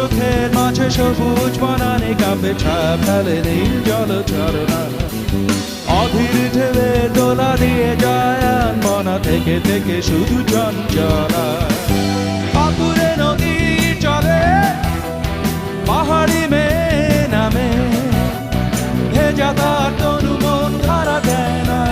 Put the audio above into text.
চোখের মাঝে সবুজ বনানে কাঁপে ছায়া ফেলে নীল জলঝরনা অধীর ঢেউয়ে দোলা দিয়ে যায় মনা থেকে থেকে শুধু